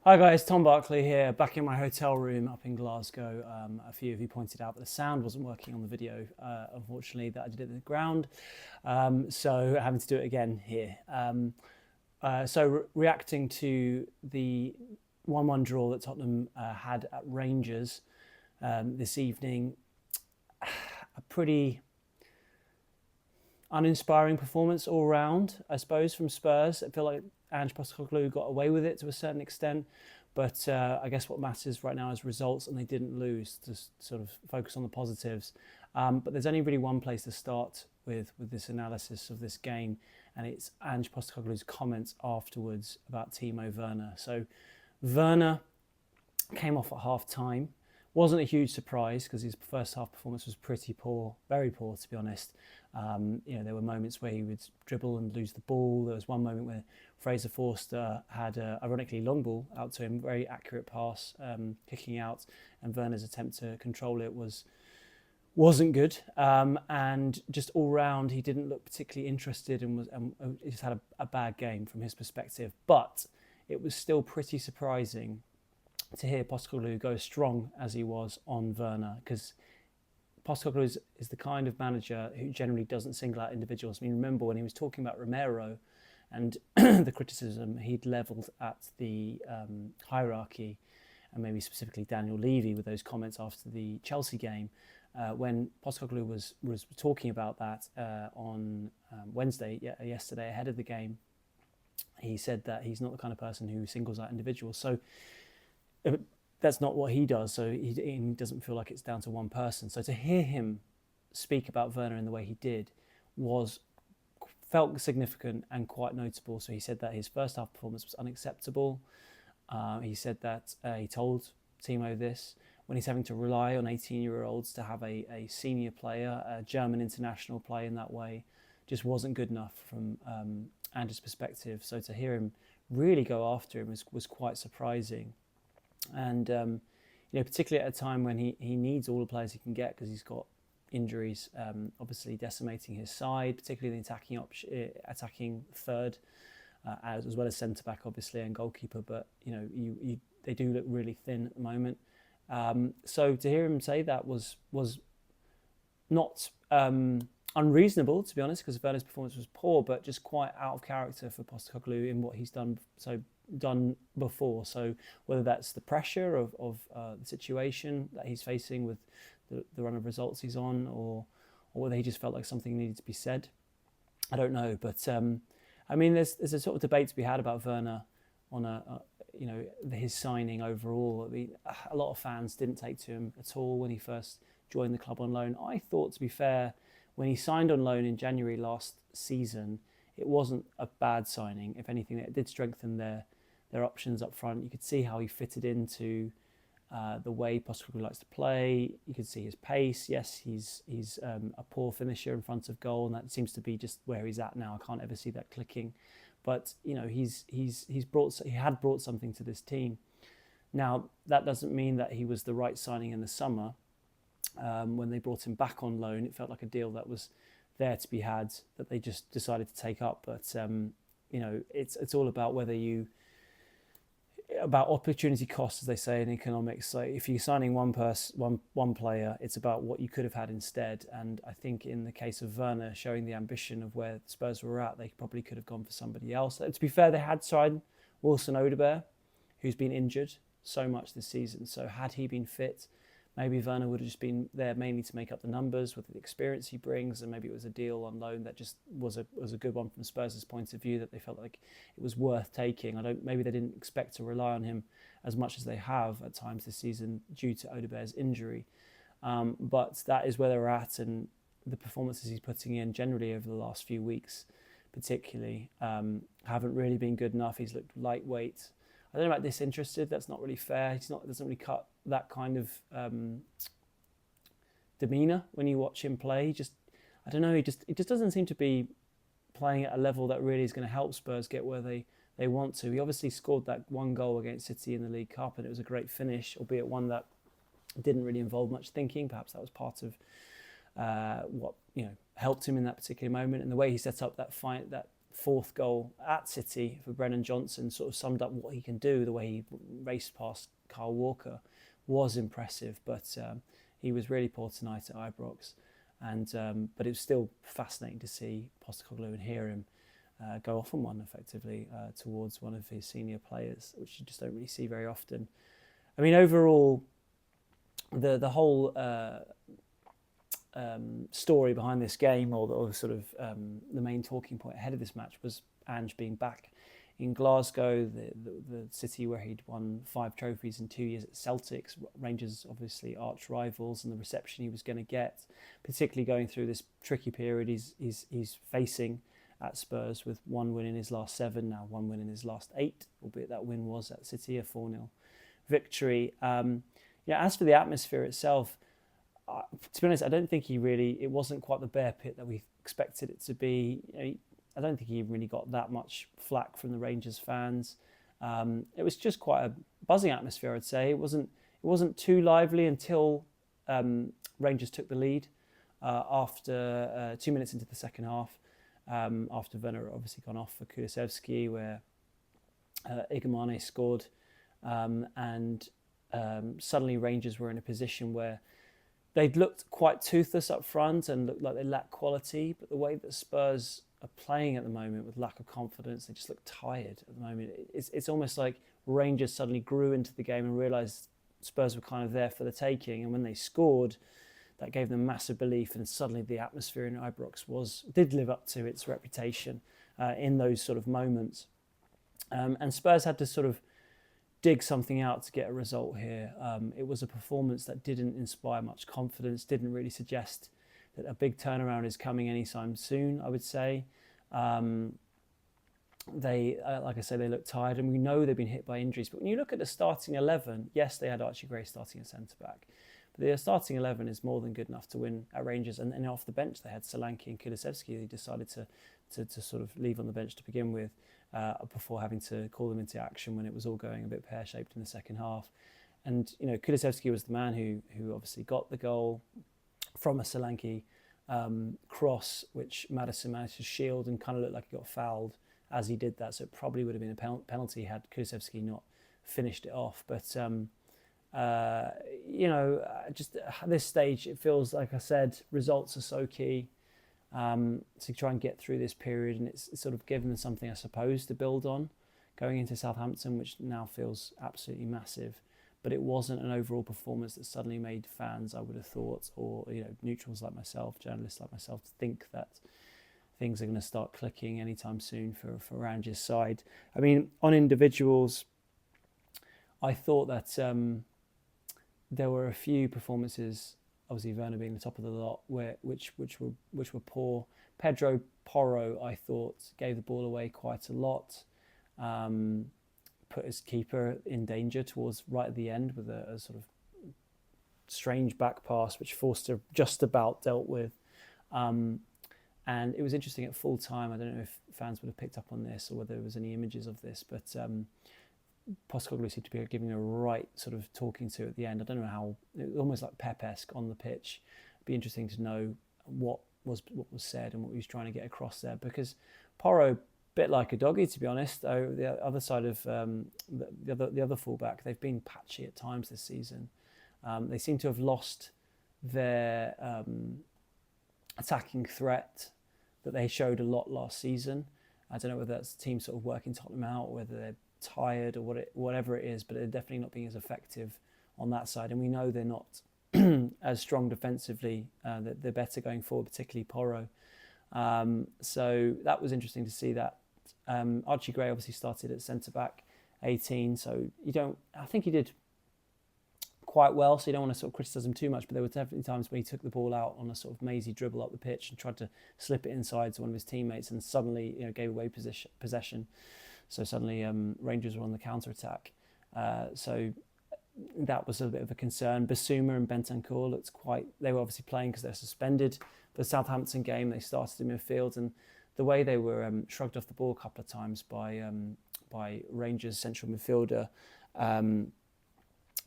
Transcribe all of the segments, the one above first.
Hi guys, Tom Barclay here, back in my hotel room up in Glasgow. A few of you pointed out that the sound wasn't working on the video, unfortunately, that I did it at the ground. So having to do it again here. Reacting to the 1-1 draw that Tottenham had at Rangers this evening, a pretty uninspiring performance all round, I suppose, from Spurs. I feel like Ange Postecoglou got away with it to a certain extent, but I guess what matters right now is results, and they didn't lose, to sort of focus on the positives. But there's only really one place to start with this analysis of this game, and it's Ange Postecoglou's comments afterwards about Timo Werner. So Werner came off at half time. Wasn't a huge surprise because his first half performance was pretty poor, very poor to be honest. There were moments where he would dribble and lose the ball. There was one moment where Fraser Forster had a ironically long ball out to him, very accurate pass, kicking out, and Werner's attempt to control it wasn't good. And just all round, he didn't look particularly interested and he just had a bad game from his perspective. But it was still pretty surprising to hear Postecoglou go as strong as he was on Werner, because Postecoglou is the kind of manager who generally doesn't single out individuals. I mean, remember when he was talking about Romero and the criticism he'd levelled at the hierarchy, and maybe specifically Daniel Levy with those comments after the Chelsea game, when Postecoglou was talking about that on yesterday ahead of the game, he said that he's not the kind of person who singles out individuals. So that's not what he does, so he doesn't feel like it's down to one person. So to hear him speak about Werner in the way he did felt significant and quite notable. So he said that his first half performance was unacceptable. He said that he told Timo this when he's having to rely on 18-year-olds to have a senior player, a German international play in that way, just wasn't good enough from Ange's perspective. So to hear him really go after him was quite surprising. And particularly at a time when he needs all the players he can get, because he's got injuries obviously decimating his side, particularly the attacking third, as well as centre back obviously and goalkeeper. But they do look really thin at the moment. So to hear him say that was not unreasonable, to be honest, because Werner's performance was poor, but just quite out of character for Postecoglou in what he's done before. So whether that's the pressure of the situation that he's facing with the run of results he's on, or whether he just felt like something needed to be said, I don't know. But there's a sort of debate to be had about Werner on his signing overall. I mean, a lot of fans didn't take to him at all when he first joined the club on loan. I thought, to be fair, when he signed on loan in January last season, it wasn't a bad signing. If anything, it did strengthen their options up front. You could see how he fitted into the way Postecoglou likes to play. You could see his pace. Yes, he's a poor finisher in front of goal, and that seems to be just where he's at now. I can't ever see that clicking. But he had brought something to this team. Now that doesn't mean that he was the right signing in the summer. When they brought him back on loan, it felt like a deal that was there to be had, that they just decided to take up. But it's all about about opportunity cost, as they say in economics. So if you're signing one player, it's about what you could have had instead. And I think in the case of Werner, showing the ambition of where Spurs were at, they probably could have gone for somebody else. To be fair, they had signed Wilson Odobert, who's been injured so much this season. So had he been fit, maybe Werner would have just been there mainly to make up the numbers with the experience he brings, and maybe it was a deal on loan that just was a good one from Spurs' point of view, that they felt like it was worth taking. Maybe they didn't expect to rely on him as much as they have at times this season due to Odobert's injury. But that is where they're at, and the performances he's putting in generally over the last few weeks, particularly, haven't really been good enough. He's looked lightweight. I don't know about disinterested. That's not really fair. Doesn't really cut that kind of demeanour when you watch him play. I don't know. It just doesn't seem to be playing at a level that really is going to help Spurs get where they want to. He obviously scored that one goal against City in the League Cup, and it was a great finish, albeit one that didn't really involve much thinking. Perhaps that was part of what helped him in that particular moment, and the way he set up that fourth goal at City for Brennan Johnson sort of summed up what he can do. The way he raced past Kyle Walker was impressive, but he was really poor tonight at Ibrox. And but it was still fascinating to see Postecoglou and hear him go off on one effectively towards one of his senior players, which you just don't really see very often. I mean, overall, the whole story behind this game, or sort of the main talking point ahead of this match, was Ange being back in Glasgow, the city where he'd won 5 trophies in 2 years at Celtic. Rangers obviously arch rivals, and the reception he was going to get, particularly going through this tricky period he's facing at Spurs, with 1 win in his last 7, now 1 win in his last 8, albeit that win was at City, a 4-0 victory. As for the atmosphere itself, to be honest, I don't think it wasn't quite the bear pit that we expected it to be. I don't think he really got that much flack from the Rangers fans. It was just quite a buzzing atmosphere, I'd say. It wasn't too lively until Rangers took the lead after 2 minutes into the second half, after Werner had obviously gone off for Kulusevski, where Igamane scored, and suddenly Rangers were in a position where they'd looked quite toothless up front and looked like they lacked quality, but the way that Spurs are playing at the moment with lack of confidence, they just look tired at the moment. It's almost like Rangers suddenly grew into the game and realised Spurs were kind of there for the taking, and when they scored, that gave them massive belief, and suddenly the atmosphere in Ibrox did live up to its reputation in those sort of moments. And Spurs had to sort of dig something out to get a result here. It was a performance that didn't inspire much confidence, didn't really suggest that a big turnaround is coming anytime soon, I would say. They, like I say, they look tired, and we know they've been hit by injuries. But when you look at the starting 11, yes, they had Archie Gray starting at centre-back, but their starting 11 is more than good enough to win at Rangers. And then off the bench, they had Solanke and Kulusevski, who decided to sort of leave on the bench to begin with, before having to call them into action when it was all going a bit pear-shaped in the second half. And, Kulusevski was the man who obviously got the goal from a Solanke cross, which Maddison managed to shield and kind of looked like he got fouled as he did that. So it probably would have been a penalty had Kulusevski not finished it off. But, just at this stage, it feels, like I said, results are so key. To try and get through this period, and it's sort of given them something, I suppose, to build on going into Southampton, which now feels absolutely massive. But it wasn't an overall performance that suddenly made fans, I would have thought, or neutrals like myself, journalists like myself, to think that things are going to start clicking anytime soon for Ange's side. I mean, on individuals, I thought that there were a few performances, obviously Werner being the top of the lot, which were poor. Pedro Porro, I thought, gave the ball away quite a lot. Put his keeper in danger towards right at the end with a sort of strange back pass, which Forster just about dealt with. And it was interesting at full time. I don't know if fans would have picked up on this or whether there was any images of this, but Postecoglou seemed to be giving a right sort of talking to at the end. I don't know how, it was almost like Pep-esque on the pitch. It'd be interesting to know what was said and what he was trying to get across there, because Porro, bit like a doggy, to be honest. The other side of the other fullback, they've been patchy at times this season. They seem to have lost their attacking threat that they showed a lot last season. I don't know whether that's the team sort of working Tottenham out, or whether they're tired, or whatever it is, but they're definitely not being as effective on that side. And we know they're not as strong defensively. They're better going forward, particularly Porro. So that was interesting to see that. Archie Gray obviously started at centre-back, 18, so I think he did quite well, so you don't want to sort of criticise him too much, but there were definitely times when he took the ball out on a sort of mazy dribble up the pitch and tried to slip it inside to one of his teammates, and suddenly gave away possession. So suddenly Rangers were on the counter-attack. So that was a bit of a concern. Basuma and Bentancur they were obviously playing because they're suspended. The Southampton game, they started in midfield, and the way they were shrugged off the ball a couple of times by Rangers central midfielder,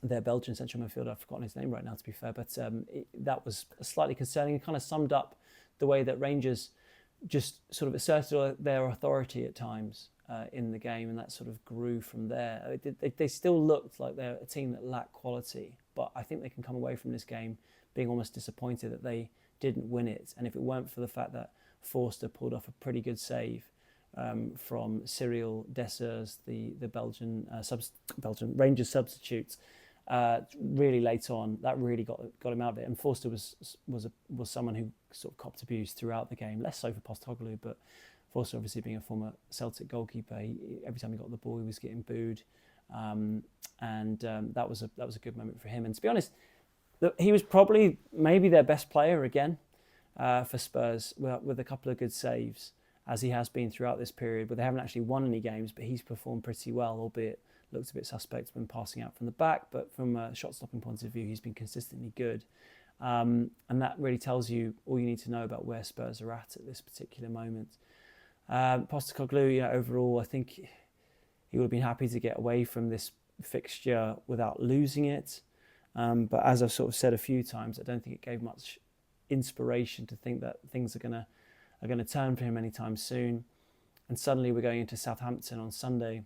their Belgian central midfielder, I've forgotten his name right now, to be fair, but that was slightly concerning. It kind of summed up the way that Rangers just sort of asserted their authority at times in the game, and that sort of grew from there. They still looked like they're a team that lacked quality, but I think they can come away from this game being almost disappointed that they didn't win it. And if it weren't for the fact that Forster pulled off a pretty good save from Cyril Dessers, the Belgian Rangers substitute, really late on, that really got him out of it. And Forster was someone who sort of copped abuse throughout the game, less so for Postecoglou, but Forster, obviously being a former Celtic goalkeeper, every time he got the ball, he was getting booed, and that was a good moment for him. And to be honest, he was probably maybe their best player again for Spurs, with a couple of good saves, as he has been throughout this period. But they haven't actually won any games, but he's performed pretty well, albeit looked a bit suspect when passing out from the back. But from a shot-stopping point of view, he's been consistently good. And that really tells you all you need to know about where Spurs are at this particular moment. Postecoglou, overall, I think he would have been happy to get away from this fixture without losing it. But as I've sort of said a few times, I don't think it gave much inspiration to think that things are gonna turn for him anytime soon. And suddenly we're going into Southampton on Sunday,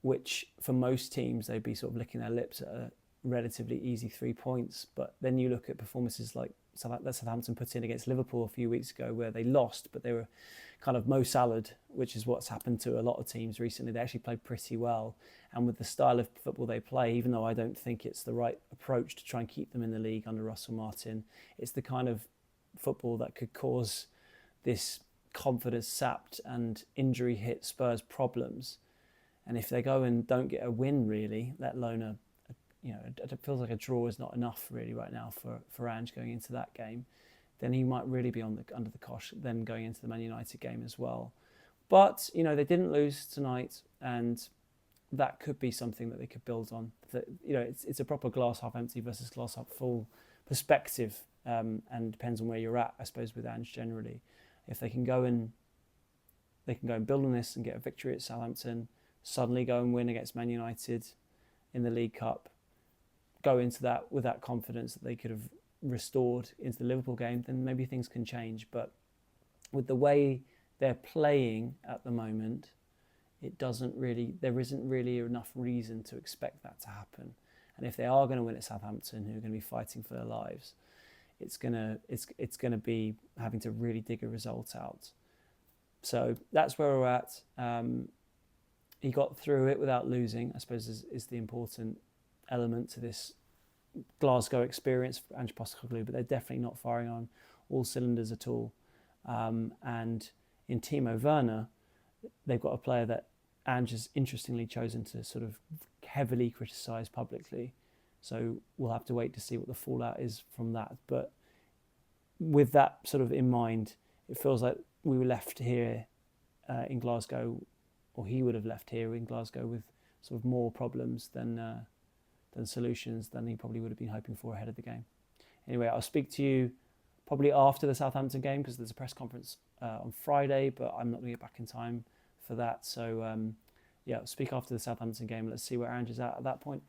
which for most teams they'd be sort of licking their lips at a relatively easy 3 points. But then you look at performances like that Southampton put in against Liverpool a few weeks ago, where they lost, but they were kind of Mo Sala'd, which is what's happened to a lot of teams recently. They actually played pretty well, and with the style of football they play, even though I don't think it's the right approach to try and keep them in the league under Russell Martin, it's the kind of football that could cause this confidence sapped and injury hit Spurs problems. And if they go and don't get a win, really, let alone it feels like a draw is not enough really right now for Ange going into that game, then he might really be under the cosh then going into the Man United game as well. But they didn't lose tonight, and that could be something that they could build on. It's a proper glass half empty versus glass half full perspective, and depends on where you're at, I suppose, with Ange generally. If they can go and build on this and get a victory at Southampton, suddenly go and win against Man United in the League Cup, go into that with that confidence that they could have restored into the Liverpool game, then maybe things can change. But with the way they're playing at the moment, there isn't really enough reason to expect that to happen. And if they are going to win at Southampton, who are going to be fighting for their lives, it's gonna be having to really dig a result out. So that's where we're at. He got through it without losing, I suppose, is the important element to this Glasgow experience for Ange Postecoglou, but they're definitely not firing on all cylinders at all. And in Timo Werner, they've got a player that Ange has interestingly chosen to sort of heavily criticise publicly. So we'll have to wait to see what the fallout is from that. But with that sort of in mind, it feels like we were left here in Glasgow, or he would have left here in Glasgow with sort of more problems than solutions than he probably would have been hoping for ahead of the game. Anyway, I'll speak to you probably after the Southampton game, because there's a press conference on Friday, but I'm not going to get back in time for that. So I'll speak after the Southampton game. Let's see where Ange is at that point.